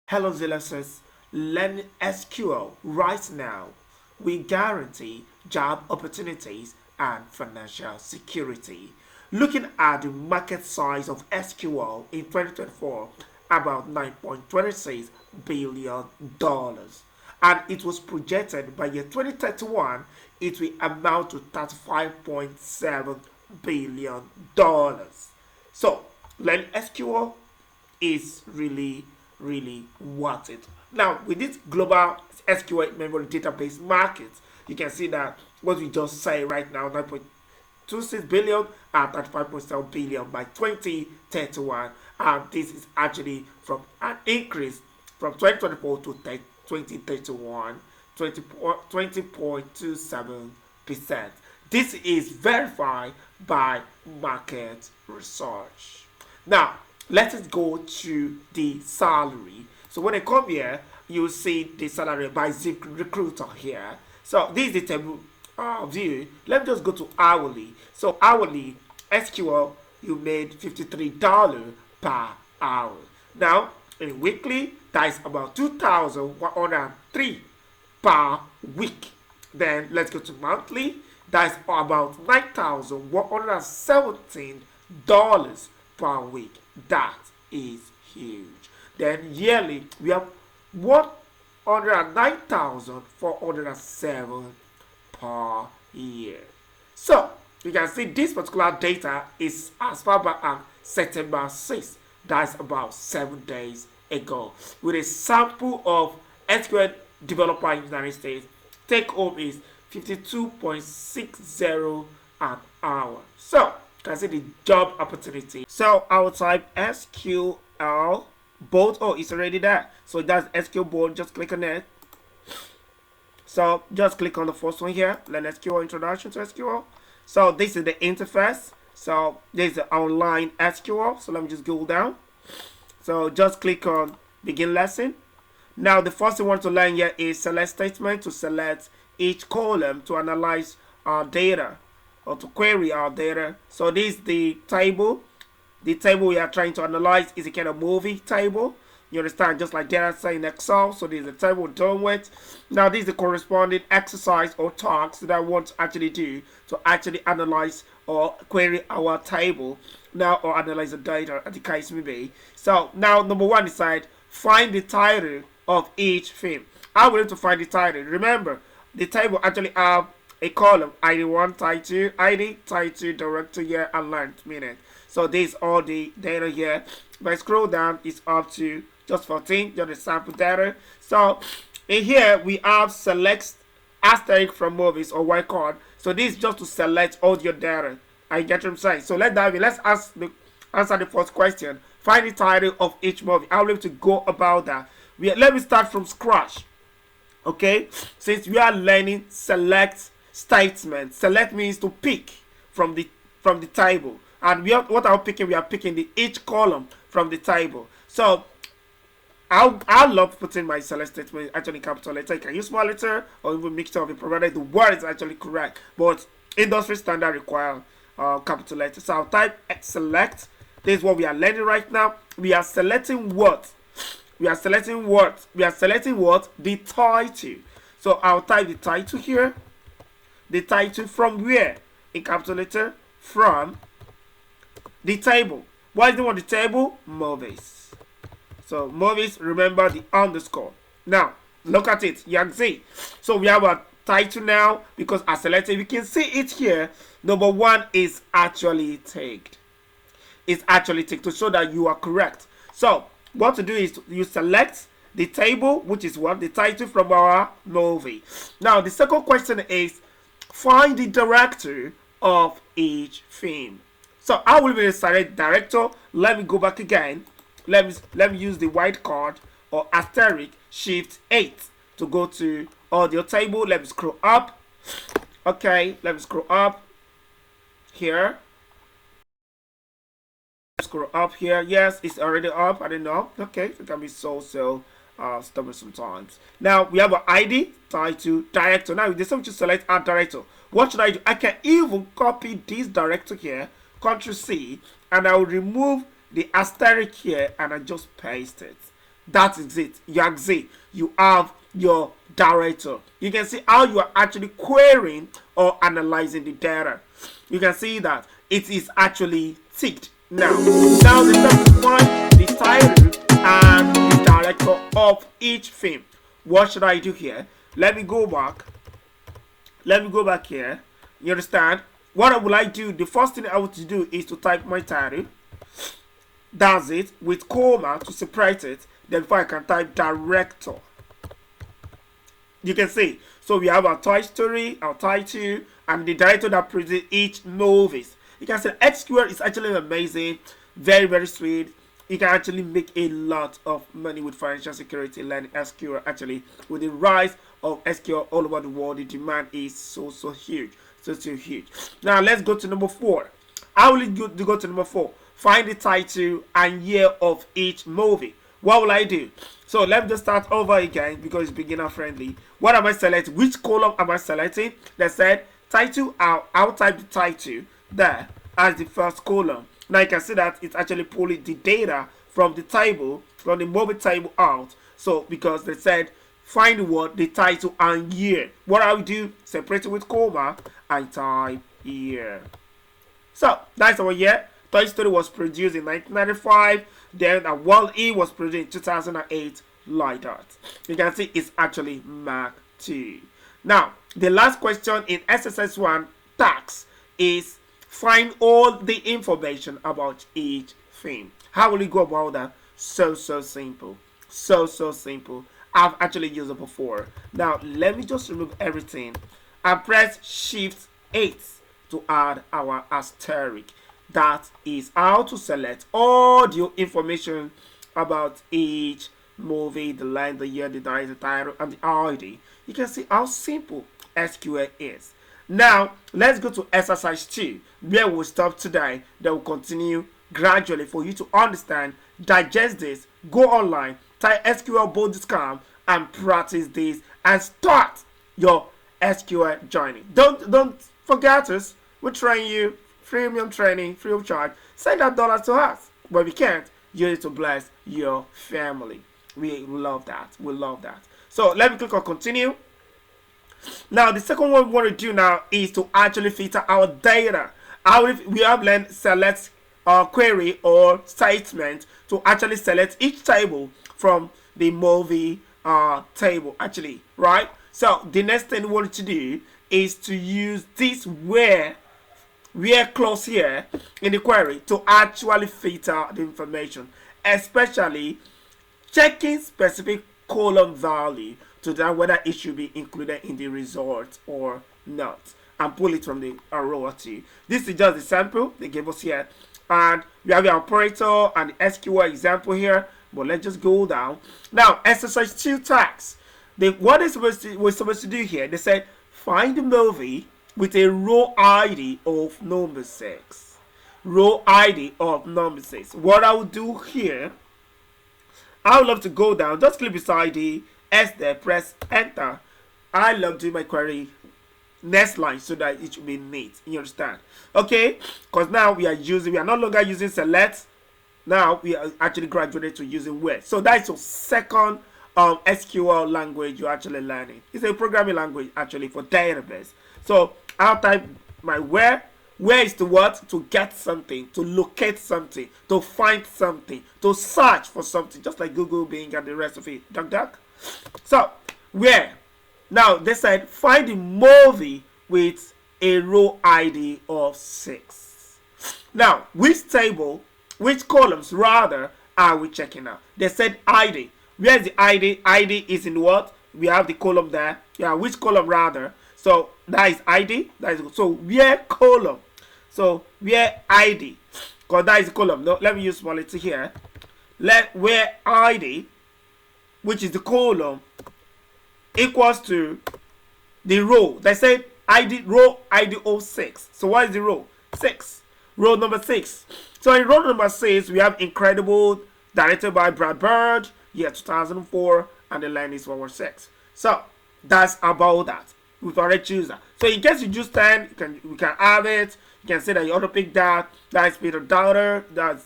Hello Xellux, learn SQL right now. We guarantee job opportunities and financial security. Looking at the market size of SQL in 2024, about $9.26 billion. And it was projected by year 2031 it will amount to $35.7 billion. So, learn SQL is really worth it. Now, with this global SQL memory database market, you can see that what we just say right now, 9.26 billion and 35.7 billion by 2031. And this is actually from an increase from 2024 to 2031, 20.27%. This is verified by market research. Now, let us go to the salary. So when I come here, you see the salary by Zip Recruiter here. So this is the table view. Let me just go to hourly. So hourly SQL, you made $53 per hour. Now in weekly, that is about 2,103 per week. Then let's go to monthly. That is about $9,117 per week. That is huge. Then yearly, we have 109,407 per year. So you can see this particular data is as far back as September 6th. That's about 7 days ago. With a sample of SQL developer in the United States, take home is 52.60 an hour. So can see the job opportunity. So I will type SQL bolt. Oh, it's already there. So that's SQL bolt. Just click on it. So just click on the first one here. Learn SQL introduction to SQL. So this is the interface. So this is the online SQL. So let me just go down. So just click on begin lesson. Now the first thing we want to learn here is select statement to select each column to analyze our data or to query our data. So this is the table. The table we are trying to analyze is a kind of movie table. You understand, just like data set in Excel. So this is the table we're done with. Now this is the corresponding exercise or task that I want to actually do to actually analyze or query our table now, or analyze the data as the case may be. So now number one, decide find the title of each field. I will need to find the title. Remember, the table actually have a column ID1, title, ID, title, director, year, and length, minute. So this is all the data here. If I scroll down, it's up to just 14, just the sample data. So in here we have select asterisk from movies or white card. So this is just to select all your data. I get what I'm saying. So let's dive in. Let's answer the first question. Find the title of each movie. How will able to go about that? Let me start from scratch. Okay, since we are learning select statement. Select means to pick from the table, and what are we picking? We are picking each column from the table. So I love putting my select statement actually capital letter. You can use small letter or even mixture of it, provided the word is actually correct. But industry standard require capital letter. So I'll type select. This is what we are learning right now. We are selecting what? We are selecting what? We are selecting what? The title. So I'll type the title here. The title from where? In capital letter. From the table. What is the name of the table? Movies. So movies, remember the underscore. Now, look at it. You can see. So we have a title now because I selected. You can see it here. Number one is actually ticked. It's actually ticked to show that you are correct. So what to do is you select the table, which is what? The title from our movie. Now, the second question is find the director of each film. So I will be select director. Let me go back again. Let me use the white card or asterisk shift 8 to go to audio table. Let me scroll up. Okay, let me scroll up here. Scroll up here. Yes, it's already up. I don't know. Okay, it can be so stubborn sometimes. Now we have an ID, title, director. Now if there's something to select our director, what should I do? I can even copy this director here, Ctrl C, and I will remove the asterisk here and I just paste it. That is it. You have your director. You can see how you are actually querying or analyzing the data. You can see that it is actually ticked now. Now the step to find the title and the director of each film. What should I do here? Let me go back. Let me go back here. You understand? What will I do? The first thing I want to do is to type my title. That's it, with comma to separate it. Then before I can type director. You can see. So we have our Toy Story, our title, and the director that produced each movies. You can see SQL is actually amazing, very, very sweet. You can actually make a lot of money with financial security learning SQL. Actually, with the rise of SQL all over the world, the demand is so huge, so huge. Now let's go to number 4. How will you go to number 4? Find the title and year of each movie. What will I do? So let me just start over again because it's beginner friendly. What am I selecting? Which column am I selecting? They said title. I'll type the title there as the first column. Now you can see that it's actually pulling the data from the table, from the movie table out. So because they said find the word, the title and year. What I will do, separate it with comma and type year. So that's our year. Toy Story was produced in 1995. Then Wall-E was produced in 2008. Like that. You can see it's actually Mark II. Now, the last question in SSS 1 tax is find all the information about each film. How will you go about that? So simple. So simple. I've actually used it before. Now, let me just remove everything. I press Shift 8 to add our asterisk. That is how to select all the information about each movie, the line, the year, the director, the title, and the ID. You can see how simple SQL is. Now, let's go to exercise 2, where we'll stop today. Then we'll continue gradually for you to understand, digest this, go online, type SQL and practice this, and start your SQL journey. Don't forget us. We'll train you. Premium training, free of charge. Send that dollar to us. But we can't, use it to bless your family. We love that. We love that. So let me click on continue. Now the second one we want to do now is to actually filter our data. We have learned select query or statement to actually select each table from the movie table actually, right? So the next thing we want to do is to use this where clause here in the query to actually filter the information, especially checking specific column value to determine whether it should be included in the result or not, and pull it from the row or two. This is just the sample they gave us here, and we have the operator and the SQL example here. But let's just go down now. Exercise 2 task. What we're supposed to do here? They said find the movie with a row ID of number 6. Row ID of number 6. What I will do here, I would love to go down, just click beside the S there, press enter. I love doing my query next line so that it should be neat. You understand? Okay, because now we are no longer using select. Now we are actually graduated to using where. So that's your second SQL language you're actually learning. It's a programming language actually for database. So I'll type my where. Where is the what? To get something, to locate something, to find something, to search for something, just like Google, Bing, and the rest of it. Duck. So where? Now they said find the movie with a row ID of 6. Now which table, which columns rather are we checking out? They said ID. Where is the ID? ID is in what? We have the column there. Yeah, which column rather? So that is ID. So where column? So where ID? Because that is the column. No, let me use small letter here. Where ID, which is the column, equals to the row. They said ID row ID 06. So what is the row? 6. Row number 6. So in row number 6, we have Incredible, directed by Brad Bird, year 2004, and the line is 116. So that's about that. We've already chosen that. So in case you choose 10, we can have it. You can say that you auto pick that. That is Peter Daughter. That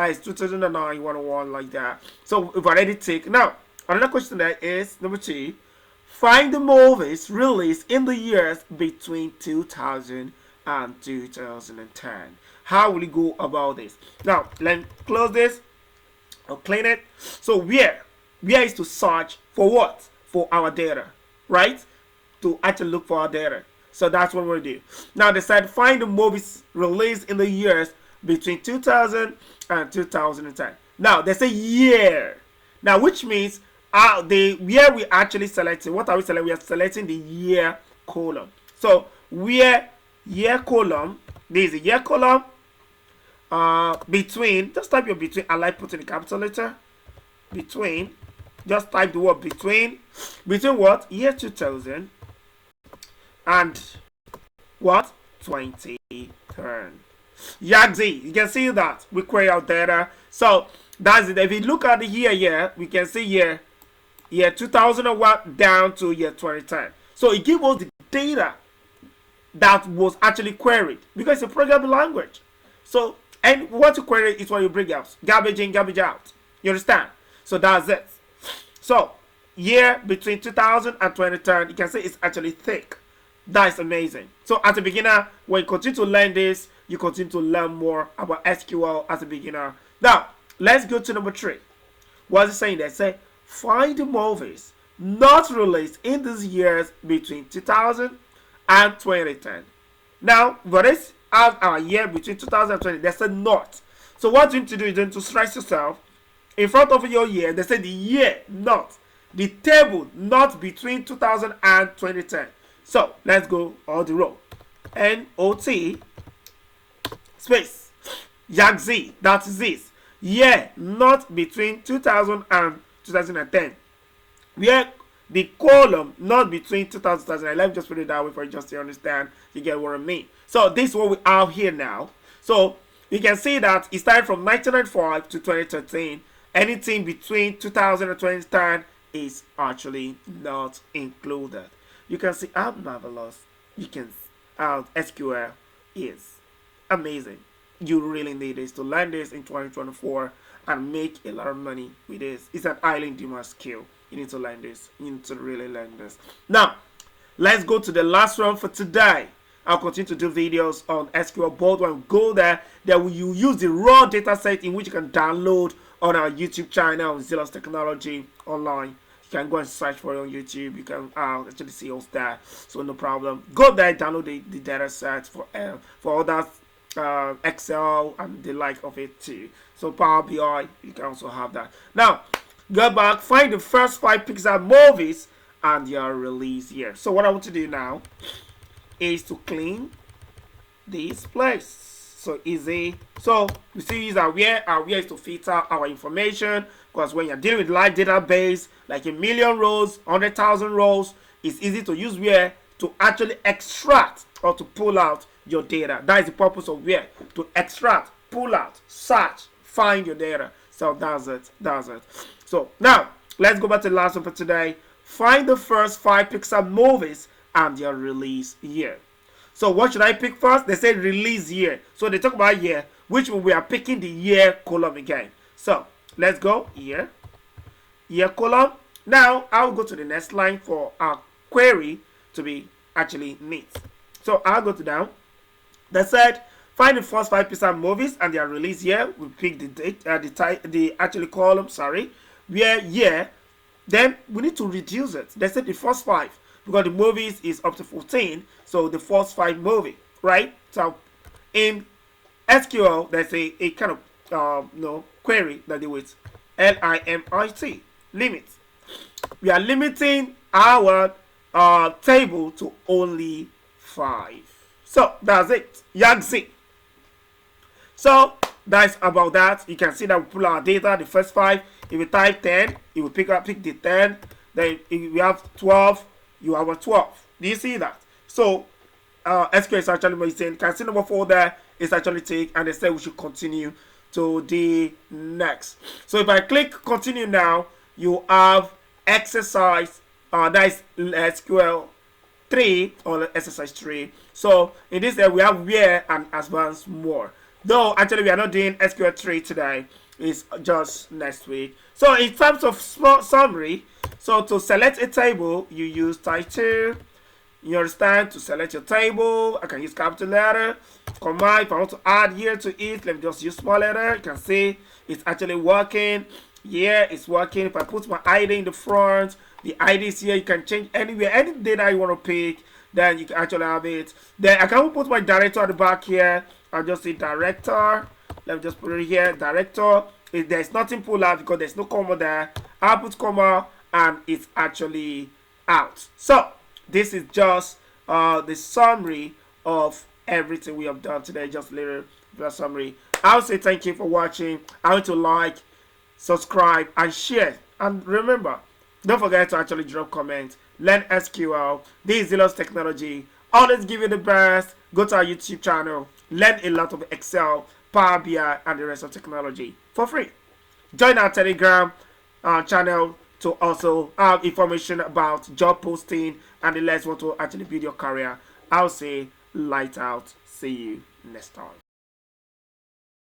is 2009 101 like that. So we've already taken. Now another question there is number 2. Find the movies released in the years between 2000 and 2010. How will you go about this? Now let me close this. I'll clean it. So where is to search for what? For our data, right? To actually look for our data. So that's what we'll do. Now they said find the movies released in the years between 2000 and 2010. Now they say year. Now which means the year we actually selecting. What are we selecting? We are selecting the year column. So where year column, there is a year column. Between, just type your between. I like putting the capital letter. Between, just type the word between. Between what? Year 2000 and what? 2010. Yagzi, you can see that we query our data. So that's it. If you look at the year, we can see year 2001 down to year 2010. So it gives us the data that was actually queried because it's a programming language. So, and what you query is what you bring out. Garbage in, garbage out. You understand? So that's it. So, year between 2000 and 2010, you can see it's actually thick. That's amazing. So, as a beginner, when you continue to learn this, you continue to learn more about SQL as a beginner. Now, let's go to number 3. What's it saying there? Say, find the movies not released in these years between 2000 and 2010. Now, for this, as our year between 2000 and 2020, they said not. So what you need to do is then to stress yourself in front of your year. They said the year, not the table, not between 2000 and 2010. So let's go all the row. NOT space YAGZ, that is this year, not between 2000 and 2010. Where the column not between 2000 and 2010. Let me just put it that way for you just to understand. You get what I mean. So this is what we have here now. So you can see that it started from 1995 to 2013. Anything between 2000 and 2010 is actually not included. You can see how marvelous you can SQL is. Amazing. You really need this to learn this in 2024 and make a lot of money with this. It's an highly demand skill. You need to learn this. You need to really learn this. Now, let's go to the last one for today. I'll continue to do videos on SQL board. When you go there, you use the raw data set in which you can download on our YouTube channel, Xellux Technologies online. You can go and search for it on YouTube. You can actually see us there. So no problem. Go there, download the data set for other Excel and the like of it too. So Power BI, you can also have that. Now, go back, find the first 5 Pixar movies and your release year. So what I want to do now is to clean this place. So easy. So you see these are where is to filter our information, because when you're dealing with large database like a million rows, 100,000 rows, it's easy to use where to actually extract or to pull out your data. That is the purpose of where, to extract, pull out, search, find your data. So that's it. So now let's go back to the last one for today. Find the first 5 Pixar movies and their release year. So what should I pick first? They said release year. So they talk about year, which we are picking the year column again. So let's go year column. Now I'll go to the next line for our query to be actually neat. So I'll go to down. They said find the first 5 Pixar movies and their release year. We pick the date, the actually column. Sorry, where year. Then we need to reduce it. They said the first 5 because the movies is up to 14. So the first 5 movie, right? So in SQL, there's a kind of query that do with limit. Limit. We are limiting our table to only 5. So that's it. Yagzi. So that's about that. You can see that we pull our data, the first 5. If we type 10, it will pick the 10. Then if we have 12, you have a 12. Do you see that? So SQL is actually saying, can see number 4 there is actually take, and they say we should continue to the next. So if I click continue now, you have exercise, that is SQL 3 or exercise 3. So in this we have where and advanced more. Though actually we are not doing SQL 3 today, it's just next week. So in terms of small summary, so to select a table, you use title. You understand? To select your table, I can use capital letter. Comma, if I want to add here to it, let me just use small letter. You can see it's actually working. Yeah, it's working. If I put my ID in the front, the ID is here. You can change anywhere, any data you want to pick, then you can actually have it. Then I can put my director at the back here. I'll just say director. Let me just put it here, director. If there's nothing pull out because there's no comma there, I'll put comma and it's actually out. So this is just the summary of everything we have done today. Just a little summary. I'll say thank you for watching. I want to like, subscribe, and share. And remember, don't forget to actually drop comments. Learn SQL. This is Xellux Technology. Always give you the best. Go to our YouTube channel. Learn a lot of Excel, Power BI, and the rest of technology for free. Join our Telegram channel to also have information about job posting and the less want to actually build your career. I'll say light out. See you next time.